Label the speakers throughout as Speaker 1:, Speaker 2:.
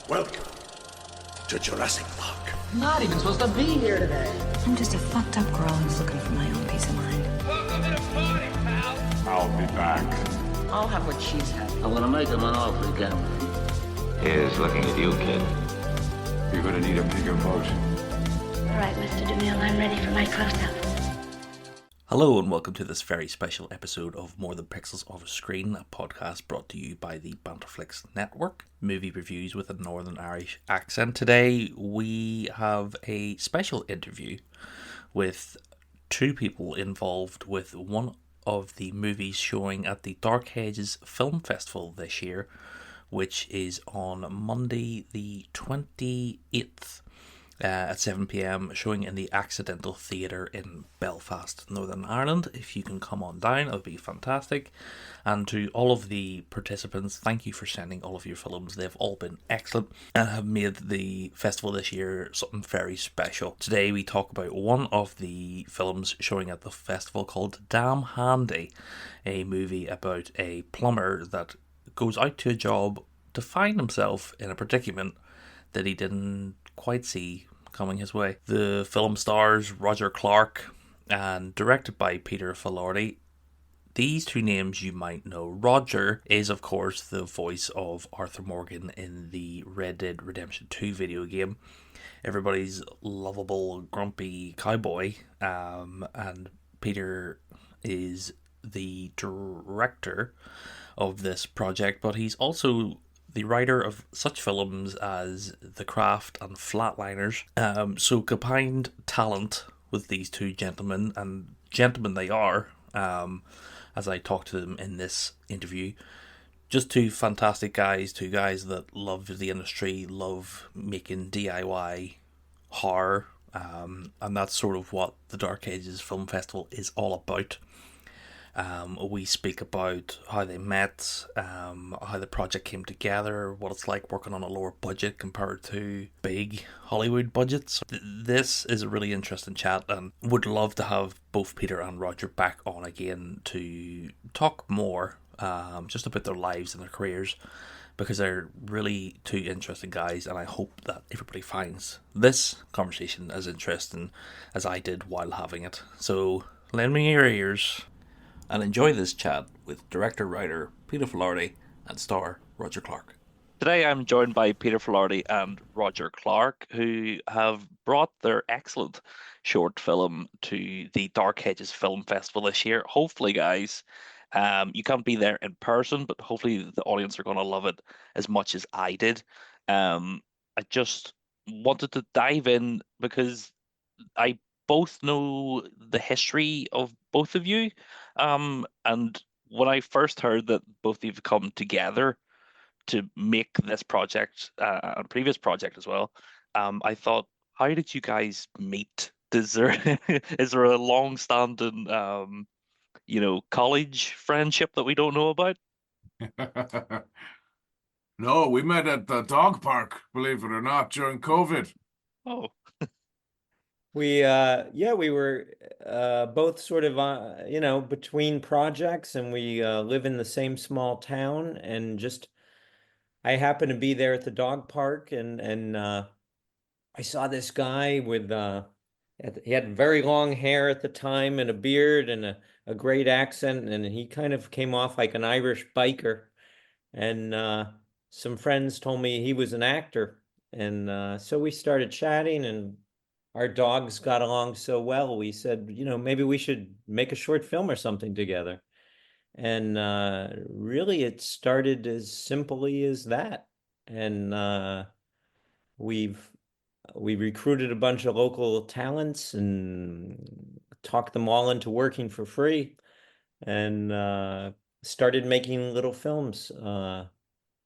Speaker 1: Welcome to Jurassic Park.
Speaker 2: I'm not even supposed to be here today.
Speaker 3: I'm just a fucked up girl who's looking for my own peace of mind.
Speaker 4: Welcome to the party, pal.
Speaker 1: I'll be back.
Speaker 2: I'll have what she's had.
Speaker 5: I'm gonna make him an offer again.
Speaker 6: Here's looking at you, kid.
Speaker 1: You're gonna need a bigger boat.
Speaker 3: All right, Mr. DeMille, I'm ready for my close-up.
Speaker 7: Hello and welcome to this very special episode of More Than Pixels Off a Screen, a podcast brought to you by the Banterflix Network, movie reviews with a Northern Irish accent. Today we have a special interview with two people involved with one of the movies showing at the Dark Hedges Film Festival this year, which is on Monday the 28th. At 7 p.m, showing in the Accidental Theatre in Belfast, Northern Ireland. If you can come on down, it would be fantastic. And to all of the participants, thank you for sending all of your films. They've all been excellent and have made the festival this year something very special. Today we talk about one of the films showing at the festival called Damn Handy, a movie about a plumber that goes out to a job to find himself in a predicament that he didn't quite see coming his way. The film stars Roger Clark and directed by Peter Filardi. These two names you might know. Roger is, of course, the voice of Arthur Morgan in the Red Dead Redemption 2 video game. Everybody's lovable, grumpy cowboy. And Peter is the director of this project, but he's also the writer of such films as The Craft and Flatliners. So combined talent with these two gentlemen, and gentlemen they are, as I talk to them in this interview. Just two fantastic guys, two guys that love the industry, love making DIY horror, and that's sort of what the Dark Ages Film Festival is all about. We speak about how they met, how the project came together, what it's like working on a lower budget compared to big Hollywood budgets. This is a really interesting chat, and would love to have both Peter and Roger back on again to talk more just about their lives and their careers, because they're really two interesting guys, and I hope that everybody finds this conversation as interesting as I did while having it. So lend me your ears and enjoy this chat with director-writer Peter Filardi and star Roger Clark. Today I'm joined by Peter Filardi and Roger Clark, who have brought their excellent short film to the Dark Hedges Film Festival this year. Hopefully, guys, you can't be there in person, but hopefully the audience are going to love it as much as I did. I just wanted to dive in because I both know the history of both of you. And when I first heard that both of you have come together to make this project, and previous project as well, I thought, how did you guys meet? Is there a long-standing, college friendship that we don't know about?
Speaker 8: No, we met at the dog park, believe it or not, during COVID.
Speaker 7: Oh.
Speaker 9: We were both sort of between projects, and we live in the same small town, and just I happened to be there at the dog park, and I saw this guy with he had very long hair at the time and a beard and a great accent, and he kind of came off like an Irish biker, and some friends told me he was an actor, and so we started chatting, and our dogs got along so well, we said, maybe we should make a short film or something together. And really, it started as simply as that. And we recruited a bunch of local talents and talked them all into working for free, and started making little films.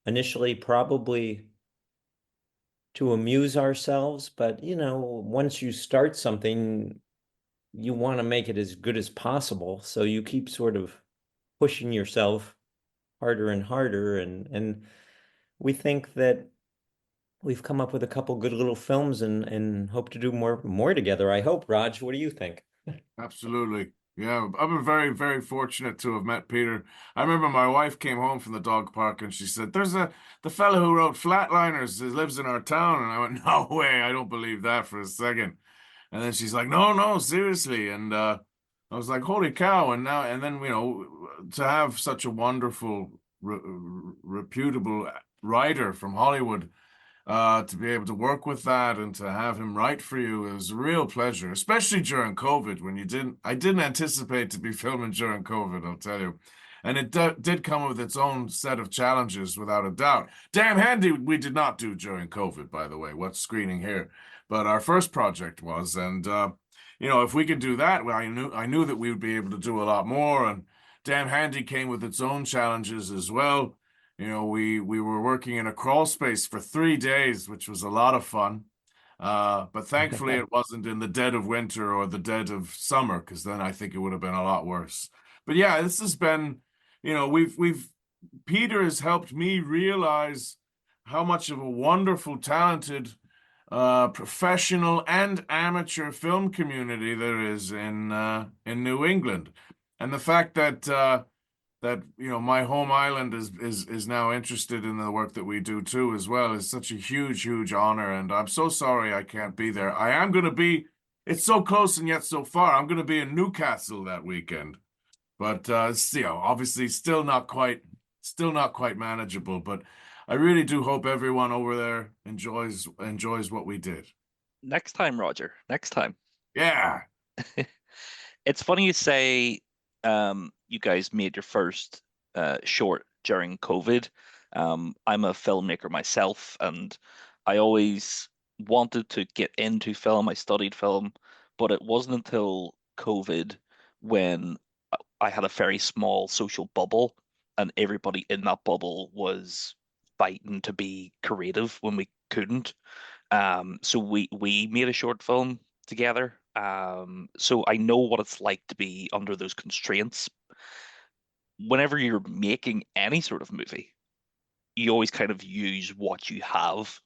Speaker 9: Initially, probably to amuse ourselves, but once you start something, you want to make it as good as possible, so you keep sort of pushing yourself harder and harder, and we think that we've come up with a couple good little films, and hope to do more together. I hope. Raj, what do you think?
Speaker 8: Absolutely. Yeah, I've been very, very fortunate to have met Peter. I remember my wife came home from the dog park and she said, "There's the fellow who wrote Flatliners who lives in our town." And I went, "No way, I don't believe that for a second." And then she's like, "No, no, seriously." And I was like, "Holy cow!" And then to have such a wonderful, reputable writer from Hollywood to be able to work with that and to have him write for you, it was a real pleasure, especially during COVID when I didn't anticipate to be filming during COVID, I'll tell you. And it did come with its own set of challenges, without a doubt. Damn Handy, we did not do during COVID, by the way, what's screening here. But our first project was, and if we could do that, well, I knew that we would be able to do a lot more. And Damn Handy came with its own challenges as well. We were working in a crawl space for 3 days, which was a lot of fun. But thankfully, it wasn't in the dead of winter or the dead of summer, because then I think it would have been a lot worse. But yeah, this has been, we've Peter has helped me realize how much of a wonderful, talented, professional and amateur film community there is in New England, and the fact that my home island is now interested in the work that we do too as well is such a huge, huge honor. And I'm so sorry I can't be there. I am going to be. It's so close and yet so far. I'm going to be in Newcastle that weekend, but obviously still not quite manageable. But I really do hope everyone over there enjoys what we did.
Speaker 7: Next time, Roger. Next time.
Speaker 8: Yeah.
Speaker 7: It's funny you say you guys made your first short during COVID. I'm a filmmaker myself, and I always wanted to get into film. I studied film, but it wasn't until COVID when I had a very small social bubble, and everybody in that bubble was fighting to be creative when we couldn't. So we made a short film together. So I know what it's like to be under those constraints. Whenever you're making any sort of movie, you always kind of use what you have.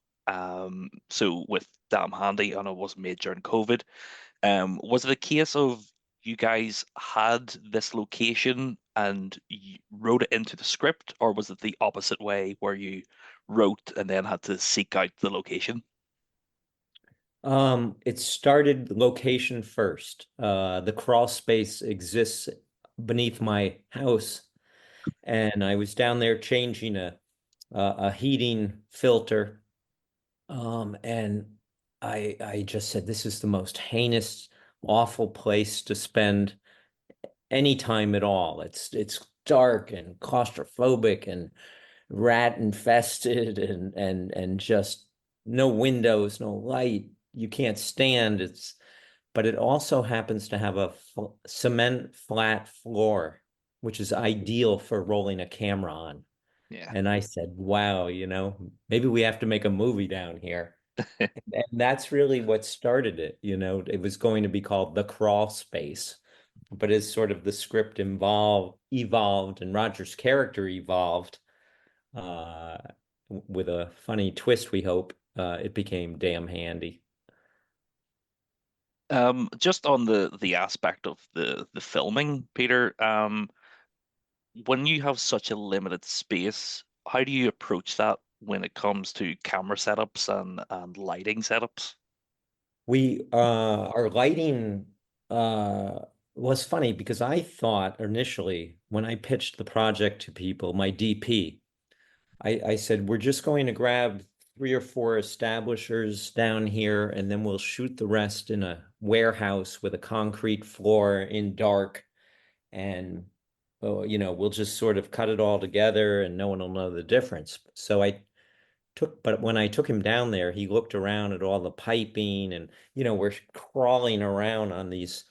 Speaker 7: So with Damn Handy, I know it wasn't made during COVID. Was it a case of you guys had this location and you wrote it into the script, or was it the opposite way where you wrote and then had to seek out the location?
Speaker 9: It started location first. The crawl space exists beneath my house, and I was down there changing a heating filter. And I just said, this is the most heinous, awful place to spend any time at all. It's dark and claustrophobic and rat infested and just no windows, no light. You can't stand. But it also happens to have a cement flat floor, which is ideal for rolling a camera on.
Speaker 7: Yeah.
Speaker 9: And I said, wow, maybe we have to make a movie down here. And that's really what started it. It was going to be called The Crawl Space. But as sort of the script evolved and Roger's character evolved, uh, with a funny twist, we hope, it became Damn Handy.
Speaker 7: Just on the aspect of the filming, Peter, when you have such a limited space, how do you approach that when it comes to camera setups and lighting setups?
Speaker 9: Our lighting was funny because I thought initially when I pitched the project to people, my DP, I said, we're just going to grab 3 or 4 establishers down here, and then we'll shoot the rest in a warehouse with a concrete floor in dark. And, we'll just sort of cut it all together and no one will know the difference. But when I took him down there, he looked around at all the piping and, we're crawling around on these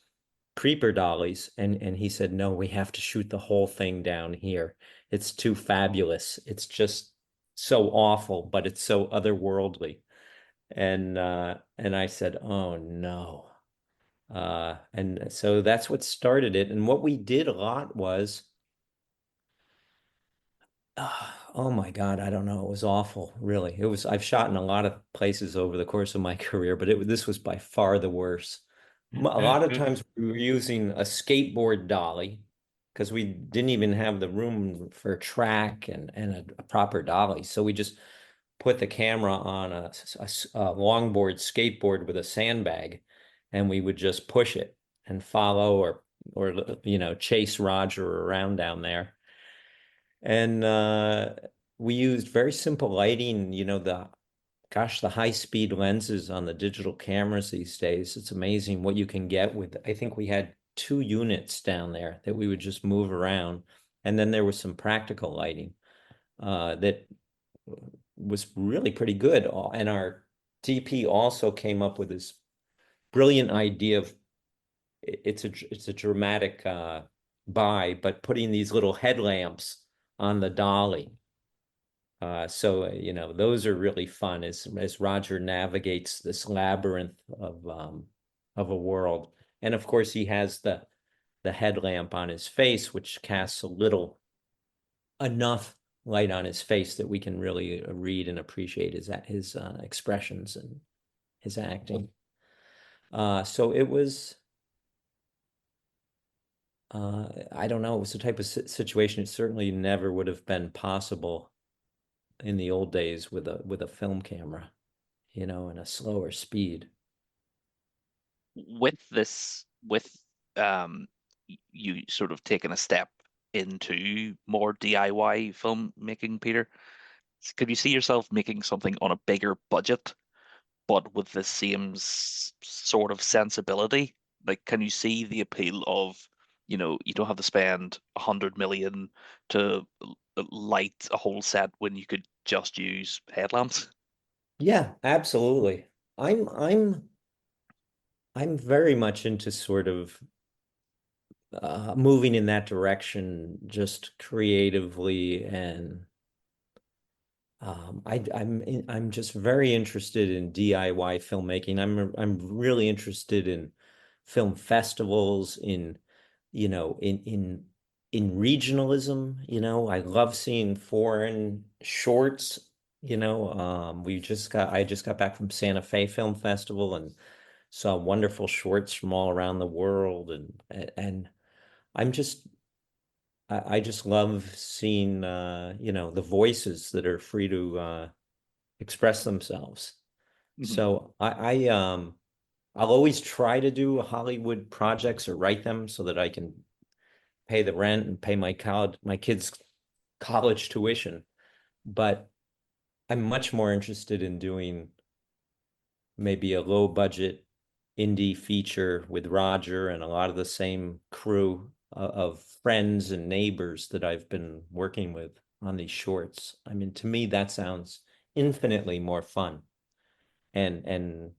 Speaker 9: creeper dollies. And he said, no, we have to shoot the whole thing down here. It's too fabulous. It's just so awful, but it's so otherworldly. And I said, oh no. And so that's what started it. And what we did a lot was, oh my God, I don't know. It was awful, really. I've shot in a lot of places over the course of my career, but this was by far the worst. A lot of times we were using a skateboard dolly because we didn't even have the room for a track and a proper dolly. So we just put the camera on a longboard skateboard with a sandbag, and we would just push it and follow or chase Roger around down there. And we used very simple lighting, the high speed lenses on the digital cameras these days. It's amazing what you can get with, I think we had 2 units down there that we would just move around. And then there was some practical lighting that was really pretty good. And our DP also came up with this brilliant idea of it's a dramatic buy, but putting these little headlamps on the dolly. So those are really fun as Roger navigates this labyrinth of a world. And of course, he has the headlamp on his face, which casts enough light on his face that we can really read and appreciate his expressions and his acting. So it was. I don't know. It was the type of situation it certainly never would have been possible in the old days with a film camera, and a slower speed.
Speaker 7: With this, with um, you sort of taking a step into more DIY filmmaking, Peter, could you see yourself making something on a bigger budget, but with the same sort of sensibility? Like, can you see the appeal of, you don't have to spend 100 million to light a whole set when you could just use headlamps?
Speaker 9: Yeah, absolutely. I'm very much into sort of moving in that direction, just creatively, and I'm just very interested in DIY filmmaking. I'm really interested in film festivals, in regionalism. I love seeing foreign shorts. I just got back from Santa Fe Film Festival and saw wonderful shorts from all around the world, and I'm just I just love seeing the voices that are free to express themselves.
Speaker 7: Mhm.
Speaker 9: So I'll always try to do Hollywood projects or write them so that I can pay the rent and pay my kids' college tuition. But I'm much more interested in doing maybe a low budget indie feature with Roger and a lot of the same crew of friends and neighbors that I've been working with on these shorts. I mean, to me, that sounds infinitely more fun and and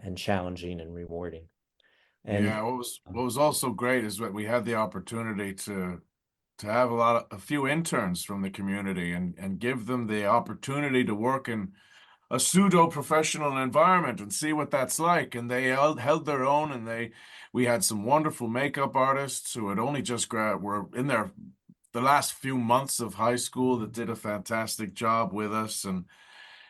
Speaker 9: and challenging and rewarding.
Speaker 8: Yeah,
Speaker 9: And
Speaker 8: what was also great is that we had the opportunity to have a few interns from the community and give them the opportunity to work in a pseudo professional environment and see what that's like. And they held their own, and we had some wonderful makeup artists who had only just were in the last few months of high school that did a fantastic job with us. And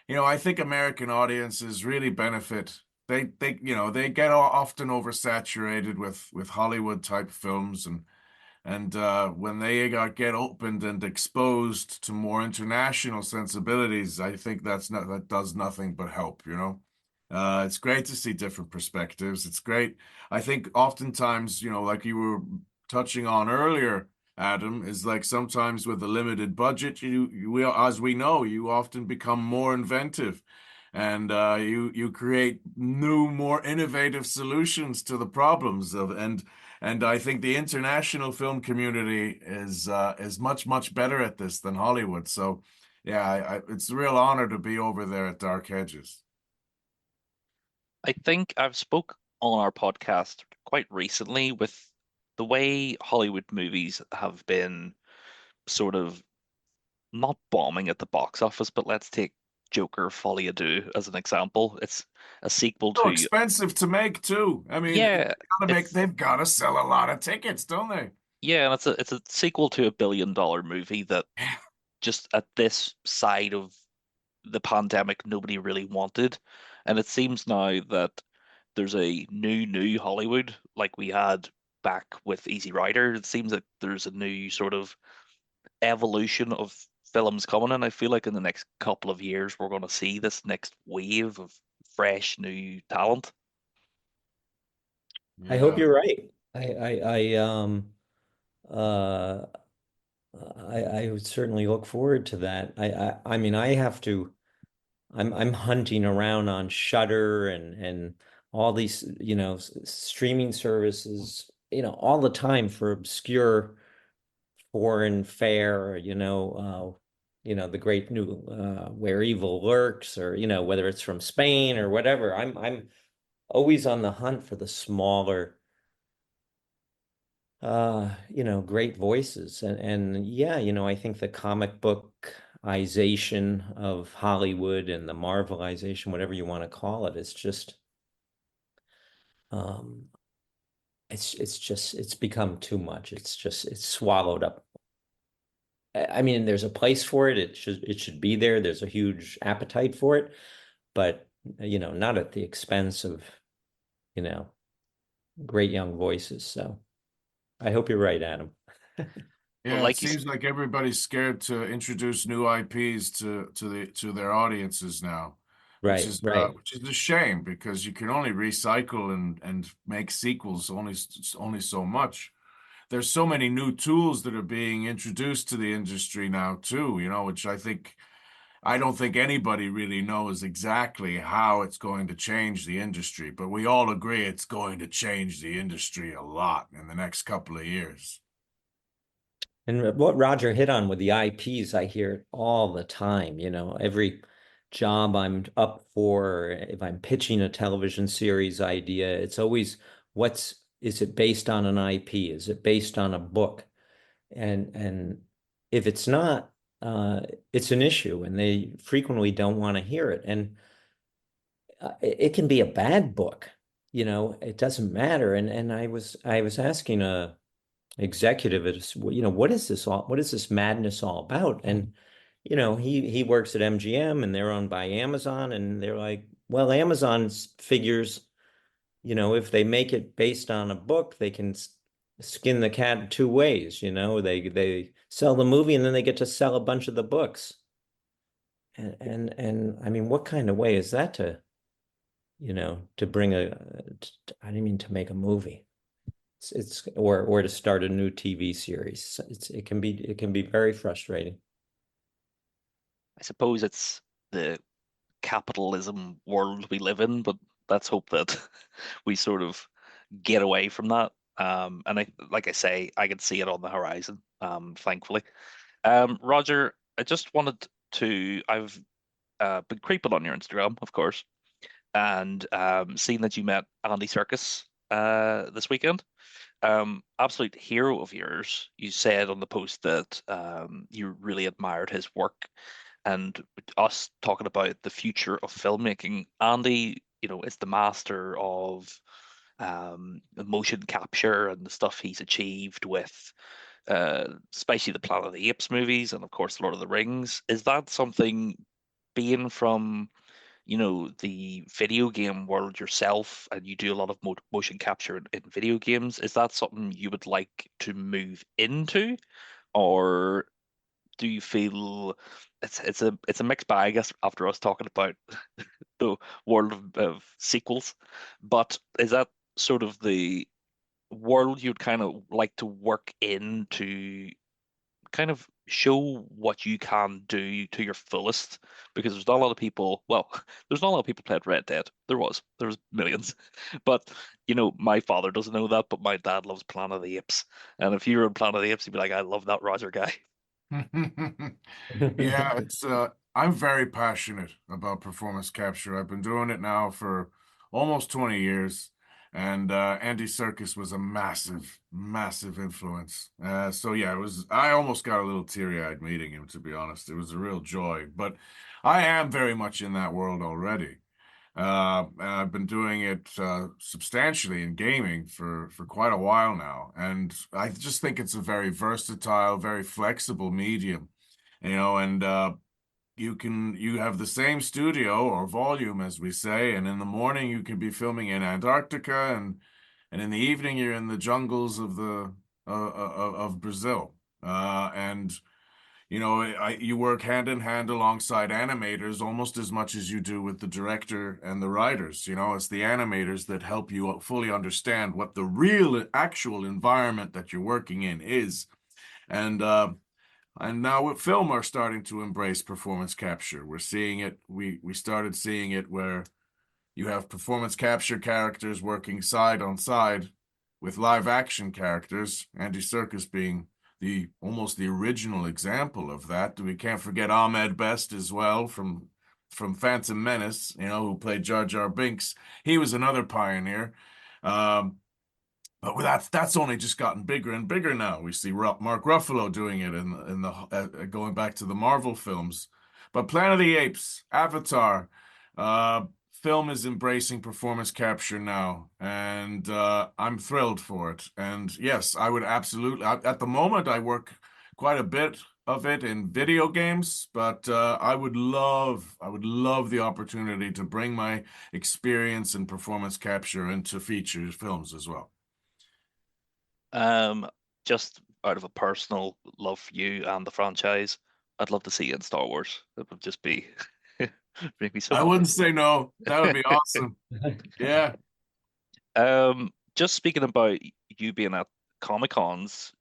Speaker 8: I think American audiences really benefit. They get often oversaturated with Hollywood type films, and when they get opened and exposed to more international sensibilities, I think that does nothing but help. It's great to see different perspectives. It's great. I think oftentimes, like you were touching on earlier, Adam, is like sometimes with a limited budget, as we know, you often become more inventive, and you create new, more innovative solutions to the problems and I think the international film community is much, much better at this than Hollywood. So, yeah, it's a real honor to be over there at Dark Hedges.
Speaker 7: I think I've spoke on our podcast quite recently with the way Hollywood movies have been sort of not bombing at the box office, but let's take Joker Folie à Deux as an example. It's a sequel
Speaker 8: So
Speaker 7: to,
Speaker 8: expensive to make too. I mean,
Speaker 7: yeah, it's
Speaker 8: they've got to sell a lot of tickets, don't they?
Speaker 7: yeah, and it's a sequel to a $1 billion movie that just at this side of the pandemic nobody really wanted. And it seems now that there's a new Hollywood like we had back with Easy Rider. It seems that there's a new sort of evolution of films coming, and I feel like in the next couple of years we're going to see this next wave of fresh new talent.
Speaker 9: I hope
Speaker 8: Yeah.
Speaker 9: you're right. Uh, I would certainly look forward to that. I mean, I have to. I'm hunting around on Shudder and all these, streaming services, all the time for obscure foreign fare, the great new Where Evil Lurks, or whether it's from Spain or whatever. I'm always on the hunt for the smaller great voices. And yeah, I think the comic bookization of Hollywood and the Marvelization, whatever you want to call it, it's just um it's become too much. It's swallowed up. I mean, there's a place for it. It should be there. There's a huge appetite for it, but not at the expense of, you know, great young voices. So I hope you're right, Adam.
Speaker 7: Well,
Speaker 8: Yeah, it
Speaker 7: like you,
Speaker 8: seems like everybody's scared to introduce new IPs to their audiences now,
Speaker 9: Right, right.
Speaker 8: which is a shame because you can only recycle and make sequels only so much. There's so many new tools that are being introduced to the industry now too, which I don't think anybody really knows exactly how it's going to change the industry, but we all agree it's going to change the industry a lot in the next couple of years.
Speaker 9: And what Roger hit on with the IPs, I hear it all the time. Every job I'm up for, if I'm pitching a television series idea, it's always is it based on an IP? Is it based on a book? And if it's not, it's an issue, and they frequently don't want to hear it. And it can be a bad book, it doesn't matter. And I was asking a executive is, what is this madness all about? And he works at MGM, and they're owned by Amazon, and they're like, well, Amazon figures, if they make it based on a book, they can skin the cat two ways. They sell the movie, and then they get to sell a bunch of the books. And I mean, what kind of way is that to bring I didn't mean to make a movie. Or to start a new TV series. It can be very frustrating.
Speaker 7: I suppose it's the capitalism world we live in, but let's hope that we sort of get away from that. And like I say, I can see it on the horizon, thankfully. Roger, I just wanted I've been creeping on your Instagram, of course, and seen that you met Andy Serkis this weekend. Absolute hero of yours. You said on the post that you really admired his work, and us talking about the future of filmmaking. Andy, is the master of motion capture and the stuff he's achieved with, especially the Planet of the Apes movies and of course Lord of the Rings. Is that something, being from the video game world yourself, and you do a lot of motion capture in video games, is that something you would like to move into, or do you feel it's a mixed bag, I guess, after us talking about the world of sequels, but is that sort of the world you'd kind of like to work in, to kind of show what you can do to your fullest? Because there's not a lot of people, well, there's not a lot of people played Red Dead. There was millions. But my father doesn't know that, but my dad loves Planet of the Apes. And if you were in Planet of the Apes, he'd be like, I love that Roger guy.
Speaker 8: Yeah, it's I'm very passionate about performance capture. I've been doing it now for almost 20 years, and Andy Serkis was a massive, massive influence. So yeah, I almost got a little teary-eyed meeting him, to be honest. It was a real joy, but I am very much in that world already. And I've been doing it substantially in gaming for quite a while now, and I just think it's a very versatile, very flexible medium, and you have the same studio or volume, as we say, and in the morning you could be filming in Antarctica, and in the evening you're in the jungles of the of Brazil. And you work hand in hand alongside animators almost as much as you do with the director and the writers. It's the animators that help you fully understand what the real actual environment that you're working in is. And now with film are starting to embrace performance capture. We're seeing it. We started seeing it where you have performance capture characters working side on side with live action characters. Andy Serkis being almost the original example of that. We can't forget Ahmed Best as well from Phantom Menace, who played Jar Jar Binks. He was another pioneer. But that's only just gotten bigger and bigger now. We see Mark Ruffalo doing it in the going back to the Marvel films. But Planet of the Apes, Avatar, film is embracing performance capture now, and I'm thrilled for it. And yes, I would absolutely. At the moment, I work quite a bit of it in video games, but I would love the opportunity to bring my experience in performance capture into feature films as well.
Speaker 10: Just out of a personal love for you and the franchise, I'd love to see you in Star Wars. It would just be make me so
Speaker 8: I
Speaker 10: happy.
Speaker 8: wouldn't say no. That would be awesome. Yeah.
Speaker 10: Just speaking about you being at Comic Cons,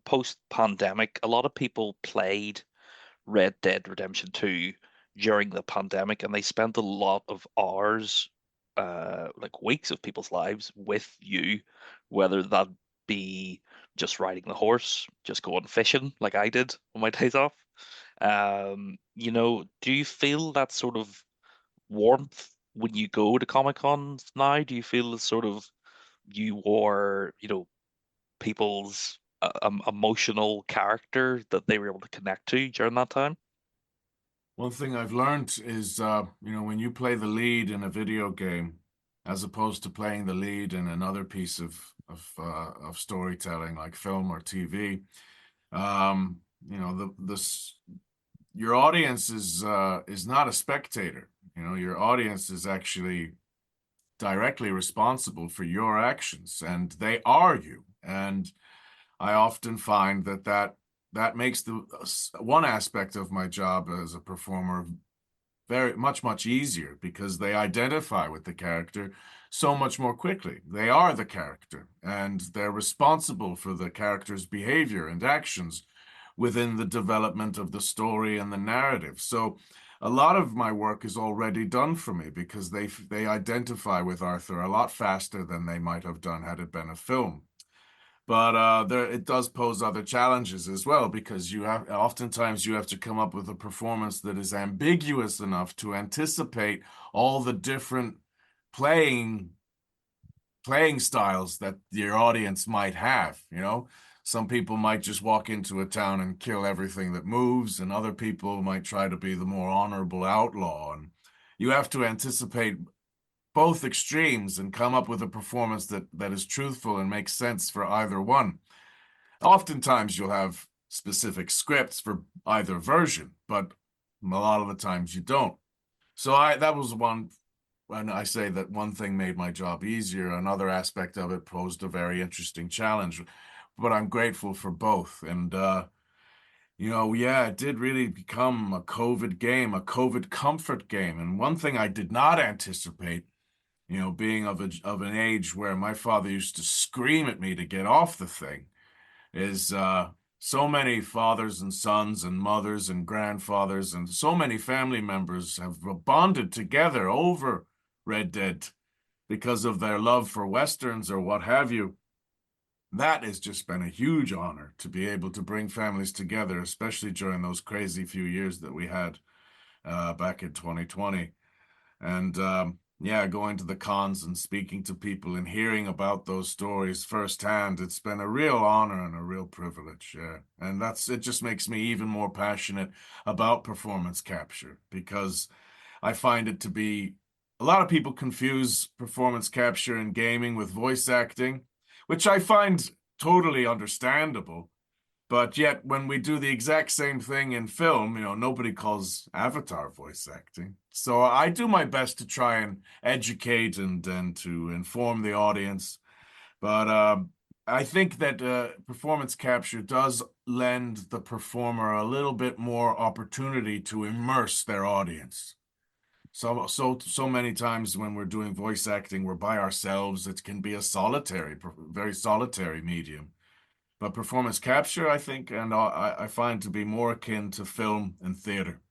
Speaker 10: post-pandemic, a lot of people played Red Dead Redemption 2 during the pandemic, and they spent a lot of hours, like weeks of people's lives with you, whether that be just riding the horse, just going fishing like I did on my days off. Do you feel that sort of warmth when you go to Comic Cons now? Do you feel the sort of you are, people's emotional character that they were able to connect to during that time?
Speaker 8: One thing I've learned is, when you play the lead in a video game, as opposed to playing the lead in another piece of storytelling like film or TV, your audience is not a spectator. Your audience is actually directly responsible for your actions, and they are you. And I often find that makes the one aspect of my job as a performer very much easier, because they identify with the character so much more quickly. They are the character, and they're responsible for the character's behavior and actions within the development of the story and the narrative. So a lot of my work is already done for me, because they identify with Arthur a lot faster than they might have done had it been a film. But it does pose other challenges as well, because oftentimes you have to come up with a performance that is ambiguous enough to anticipate all the different playing styles that your audience might have. Some people might just walk into a town and kill everything that moves, and other people might try to be the more honorable outlaw. And you have to anticipate both extremes and come up with a performance that is truthful and makes sense for either one. Oftentimes you'll have specific scripts for either version, but a lot of the times you don't. So that was one, when I say that one thing made my job easier, another aspect of it posed a very interesting challenge. But I'm grateful for both. And it did really become a COVID game, a COVID comfort game. And one thing I did not anticipate, being of an age where my father used to scream at me to get off the thing, is so many fathers and sons and mothers and grandfathers and so many family members have bonded together over Red Dead because of their love for Westerns or what have you. That has just been a huge honor to be able to bring families together, especially during those crazy few years that we had back in 2020. And going to the cons and speaking to people and hearing about those stories firsthand, it's been a real honor and a real privilege. Yeah. And it just makes me even more passionate about performance capture, because I find it to be, a lot of people confuse performance capture in gaming with voice acting, which I find totally understandable. But yet, when we do the exact same thing in film, nobody calls Avatar voice acting. So I do my best to try and educate and to inform the audience. But I think that performance capture does lend the performer a little bit more opportunity to immerse their audience. So many times when we're doing voice acting, we're by ourselves. It can be a very solitary medium. But performance capture, I think, and I find to be more akin to film and theater.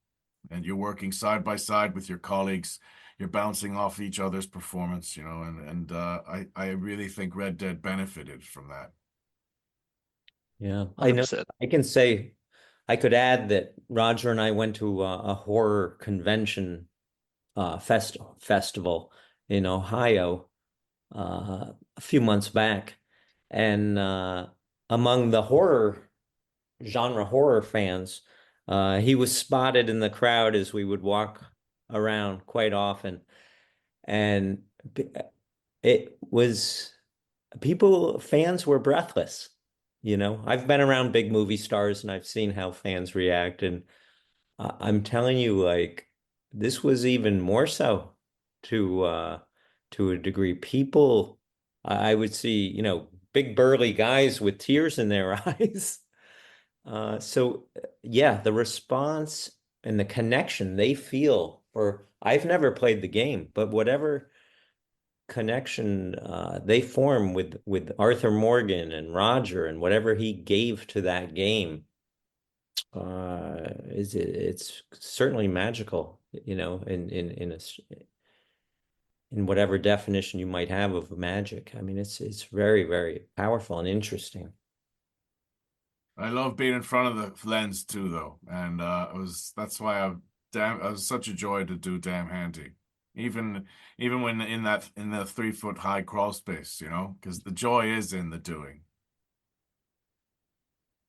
Speaker 8: And you're working side by side with your colleagues. You're bouncing off each other's performance, I really think Red Dead benefited from that.
Speaker 9: Yeah, I know.
Speaker 10: 100%.
Speaker 9: I can say I could add that Roger and I went to a horror convention festival in Ohio a few months back, and among the horror fans, he was spotted in the crowd as we would walk around quite often, and it was fans were breathless. I've been around big movie stars and I've seen how fans react, and I'm telling you, like, this was even more so to a degree. People, I would see, big burly guys with tears in their eyes. So yeah, the response and the connection they feel for, I've never played the game, but whatever connection they form with Arthur Morgan and Roger and whatever he gave to that game, it's certainly magical, in whatever definition you might have of magic. I mean, it's very, very powerful and interesting.
Speaker 8: I love being in front of the lens too, though, and that's why it was such a joy to do Damn Handy, even when in the 3 foot high crawl space, because the joy is in the doing.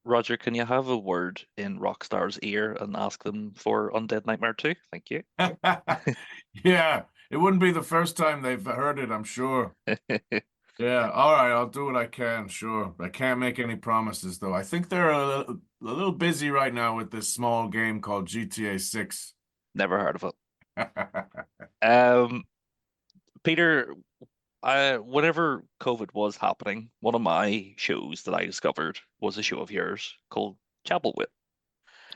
Speaker 10: Roger, can you have a word in Rockstar's ear and ask them for Undead Nightmare 2? Thank you.
Speaker 8: Yeah, it wouldn't be the first time they've heard it, I'm sure. Yeah, all right, I'll do what I can, sure. I can't make any promises, though. I think they're a little busy right now with this small game called GTA 6.
Speaker 10: Never heard of it. Peter, whenever COVID was happening, one of my shows that I discovered was a show of yours called Chapel Wit.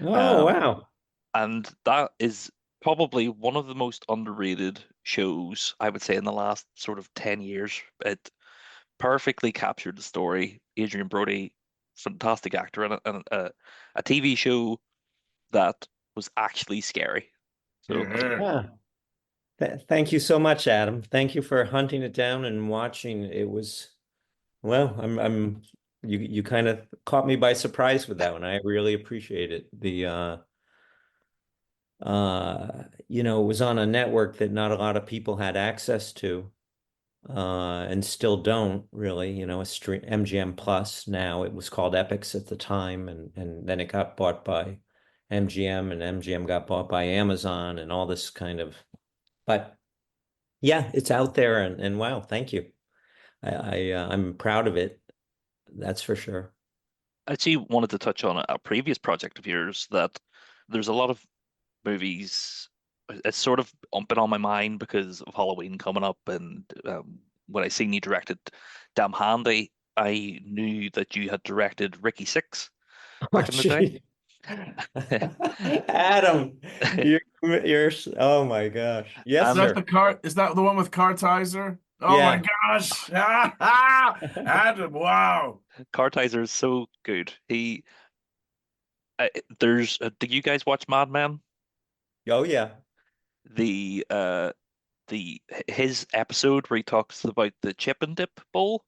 Speaker 9: Oh,
Speaker 10: Um,
Speaker 9: wow.
Speaker 10: and that is probably one of the most underrated shows, I would say, in the last sort of 10 years. It perfectly captured the story. Adrian Brody, fantastic actor, and a TV show that was actually scary. So
Speaker 8: Yeah.
Speaker 9: Yeah. Thank you so much, Adam. Thank you for hunting it down and watching. It was, well, you kind of caught me by surprise with that one. I really appreciate it. It was on a network that not a lot of people had access to, and still don't really, a stream MGM Plus now. It was called Epix at the time, and then it got bought by MGM, and MGM got bought by Amazon and all this kind of, but yeah, it's out there, and wow, thank you. I'm proud of it. That's for sure.
Speaker 10: I actually wanted to touch on a previous project of yours that there's a lot of movies. It's sort of been on my mind because of Halloween coming up, and when I seen you directed Damn Handy, I knew that you had directed Ricky Six
Speaker 9: Oh,
Speaker 10: back in the day.
Speaker 9: gee. Adam, you're oh my gosh. Yes,
Speaker 8: Is that
Speaker 10: And
Speaker 9: sir.
Speaker 8: the car? Is that the one with Cartizer? Oh my
Speaker 9: Yeah.
Speaker 8: gosh. Adam, wow.
Speaker 10: Cartizer is so good. There's, do you guys watch Mad Men?
Speaker 9: Oh yeah.
Speaker 10: The his episode where he talks about the chip and dip bowl.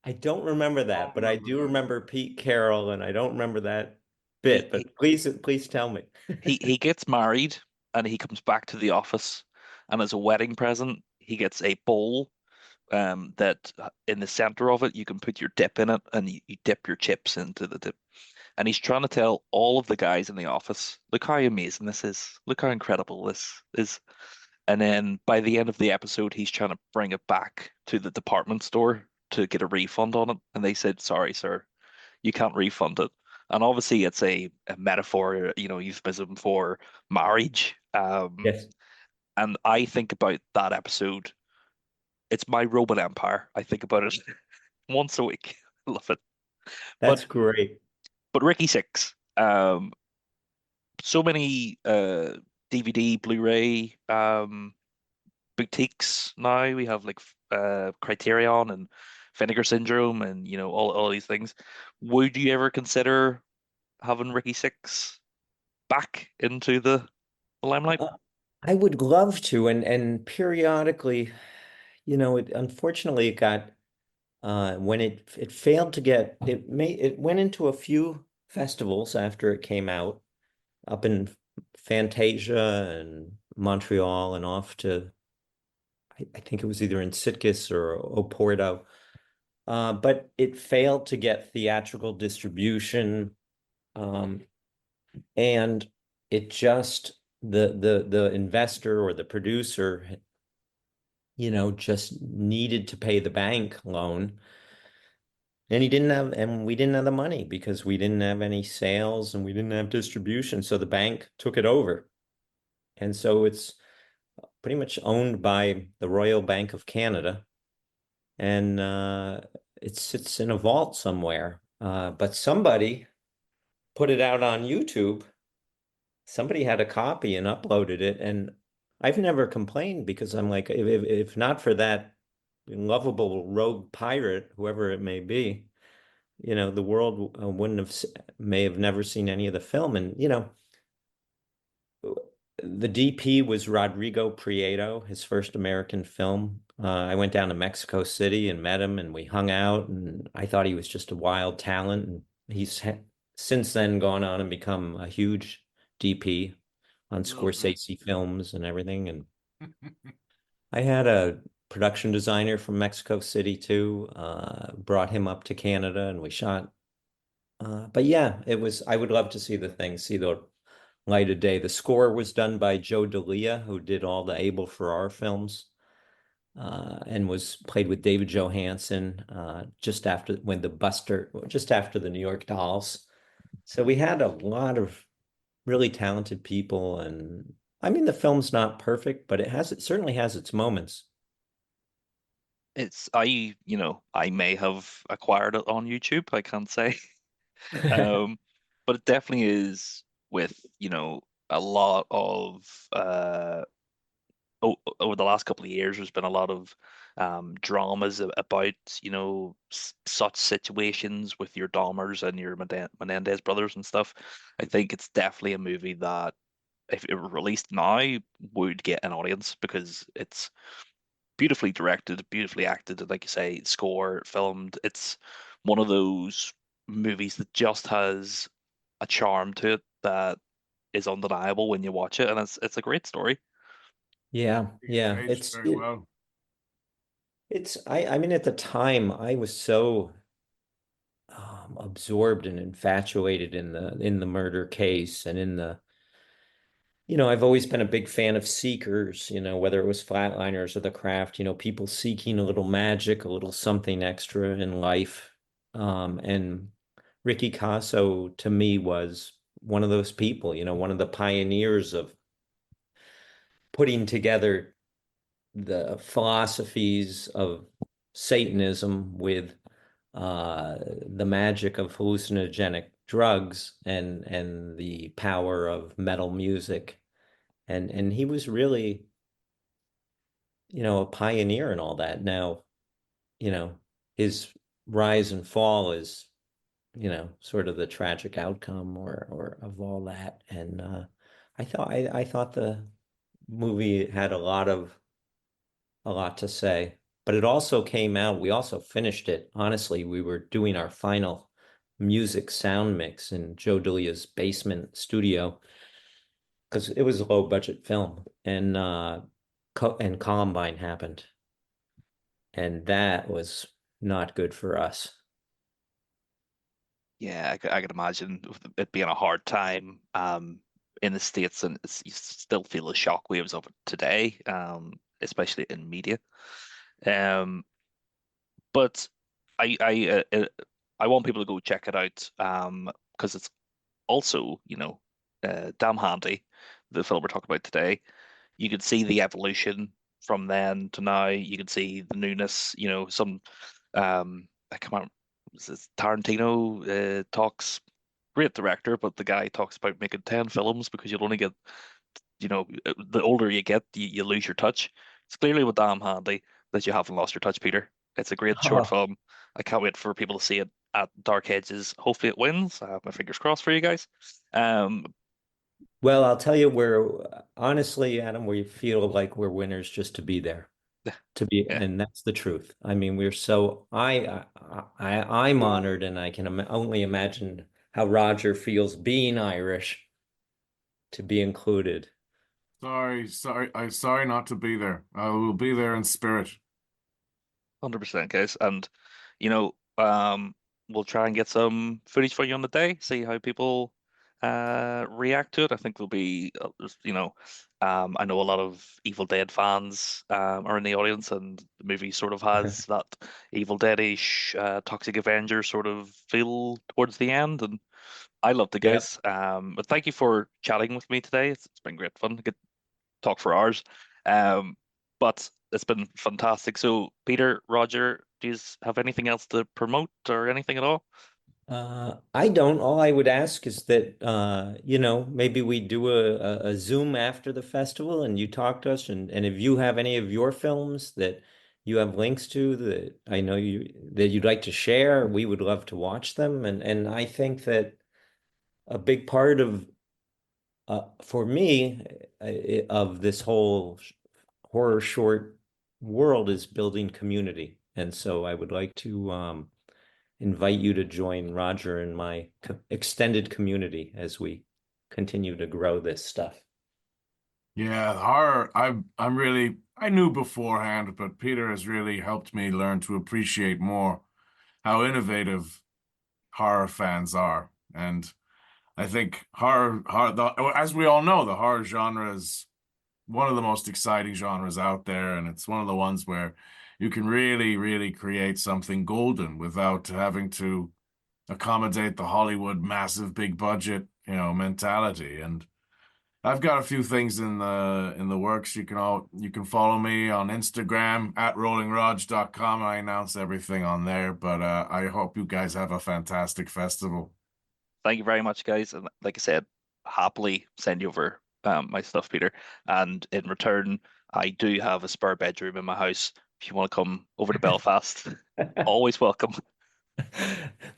Speaker 9: I don't remember that, but I do remember Pete Carroll, and I don't remember that
Speaker 10: He
Speaker 9: bit, but please tell me.
Speaker 10: he gets married and he comes back to the office, and as a wedding present he gets a bowl that in the center of it you can put your dip in it, and you dip your chips into the dip, and he's trying to tell all of the guys in the office, look how amazing this is, look how incredible this is. And then by the end of the episode he's trying to bring it back to the department store to get a refund on it, and they said, sorry sir, you can't refund it. And obviously, it's a metaphor, euphemism for marriage.
Speaker 9: Yes,
Speaker 10: And I think about that episode. It's my Roman Empire. I think about it once a week. Love it. But
Speaker 9: that's great.
Speaker 10: Ricky Six, so many DVD, Blu-ray boutiques now. We have like Criterion and Vinegar Syndrome, and all these things. Would you ever consider having Ricky Six back into the limelight?
Speaker 9: Uh, I would love to, and periodically, it unfortunately it got when it failed to get it went into a few festivals after it came out up in Fantasia and Montreal and off to I think it was either in Sitges or Oporto. But it failed to get theatrical distribution. Um, and it just the investor or the producer, just needed to pay the bank loan. And we didn't have the money because we didn't have any sales and we didn't have distribution. So the bank took it over. And so it's pretty much owned by the Royal Bank of Canada. And it sits in a vault somewhere. But somebody put it out on YouTube. Somebody had a copy and uploaded it. And I've never complained because I'm like, if not for that lovable rogue pirate, whoever it may be, the world wouldn't have, may have never seen any of the film. And, the DP was Rodrigo Prieto, his first American film. I went down to Mexico City and met him, and we hung out, and I thought he was just a wild talent. And he's since then gone on and become a huge DP on Scorsese films and everything. And I had a production designer from Mexico City too, brought him up to Canada, and we shot. But yeah, I would love to see see the light of day. The score was done by Joe D'Elia, who did all the Abel Ferrara films, and was played with David Johansen just after the New York Dolls. So we had a lot of really talented people, and I mean the film's not perfect, but it certainly has its moments.
Speaker 10: I may have acquired it on YouTube. I can't say. Um, but it definitely is with, a lot of over the last couple of years, there's been a lot of dramas about, such situations with your Dahmers and your Menendez brothers and stuff. I think it's definitely a movie that, if it were released now, would get an audience because it's beautifully directed, beautifully acted, and like you say, score, filmed. It's one of those movies that just has a charm to it that is undeniable when you watch it, and it's a great story.
Speaker 9: Yeah, yeah.
Speaker 8: Aged very well.
Speaker 9: I mean, at the time, I was so absorbed and infatuated in the murder case and in I've always been a big fan of seekers, whether it was Flatliners or The Craft, people seeking a little magic, a little something extra in life. And Ricky Casso to me was one of those people, one of the pioneers of putting together the philosophies of Satanism with the magic of hallucinogenic drugs and the power of metal music. And he was really, a pioneer in all that. Now, his rise and fall is, sort of the tragic outcome or of all that. And I thought the movie had a lot to say. But it also came out, we also finished it. Honestly, we were doing our final music sound mix in Joe D'Elia's basement studio because it was a low budget film. And and Columbine happened. And that was not good for us.
Speaker 10: Yeah, I could imagine with it being a hard time in the States, and you still feel the shockwaves of it today, especially in media. Um, but I I want people to go check it out because it's also, damn handy, the film we're talking about today. You can see the evolution from then to now. You can see the newness, some I can't remember, Tarantino talks, great director, but the guy talks about making 10 films because you'll only get, the older you get, you lose your touch. It's clearly with damn handy that you haven't lost your touch, Peter. It's a great short
Speaker 9: Oh,
Speaker 10: film. I can't wait for people to see it at Dark Hedges. Hopefully it wins. I have my fingers crossed for you guys. Um,
Speaker 9: well, I'll tell you, we're honestly, Adam, we feel like we're winners just to be there. To be,
Speaker 10: yeah,
Speaker 9: and that's the truth. I mean, we're so I'm honored, and I can only imagine how Roger feels being Irish to be included.
Speaker 8: I'm sorry not to be there. I will be there in spirit.
Speaker 10: 100%, guys. And, you know, um, we'll try and get some footage for you on the day, see how people react to it. I think there'll be, I know a lot of Evil Dead fans are in the audience, and the movie sort of has that Evil Dead-ish Toxic Avenger sort of feel towards the end. And I loved it,
Speaker 9: Yeah.
Speaker 10: guys. But thank you for chatting with me today. It's been great fun. Good talk for hours. Um, but it's been fantastic. So, Peter, Roger, do you have anything else to promote or anything at all?
Speaker 9: I don't. All I would ask is that, maybe we do a Zoom after the festival and you talk to us, and if you have any of your films that you have links to that I know that you'd like to share, we would love to watch them. And I think that a big part of for me of this whole horror short world is building community. And so I would like to invite you to join Roger and my extended community as we continue to grow this stuff.
Speaker 8: Yeah, horror. I knew beforehand, but Peter has really helped me learn to appreciate more how innovative horror fans are. And I think as we all know, the horror genre is one of the most exciting genres out there, and it's one of the ones where you can really, really create something golden without having to accommodate the Hollywood massive big budget, mentality. And I've got a few things in the works. You can follow me on Instagram at rollingrog.com. I announce everything on there, but I hope you guys have a fantastic festival.
Speaker 10: Thank you very much, guys. And like I said, happily send you over my stuff, Peter. And in return, I do have a spare bedroom in my house. If you want to come over to Belfast, always welcome.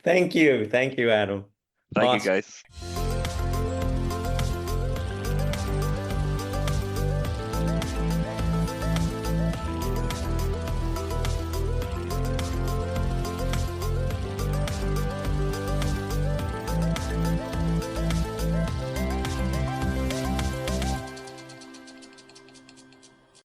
Speaker 9: Thank you. Thank you, Adam.
Speaker 10: Thank you,
Speaker 9: Awesome.
Speaker 10: guys.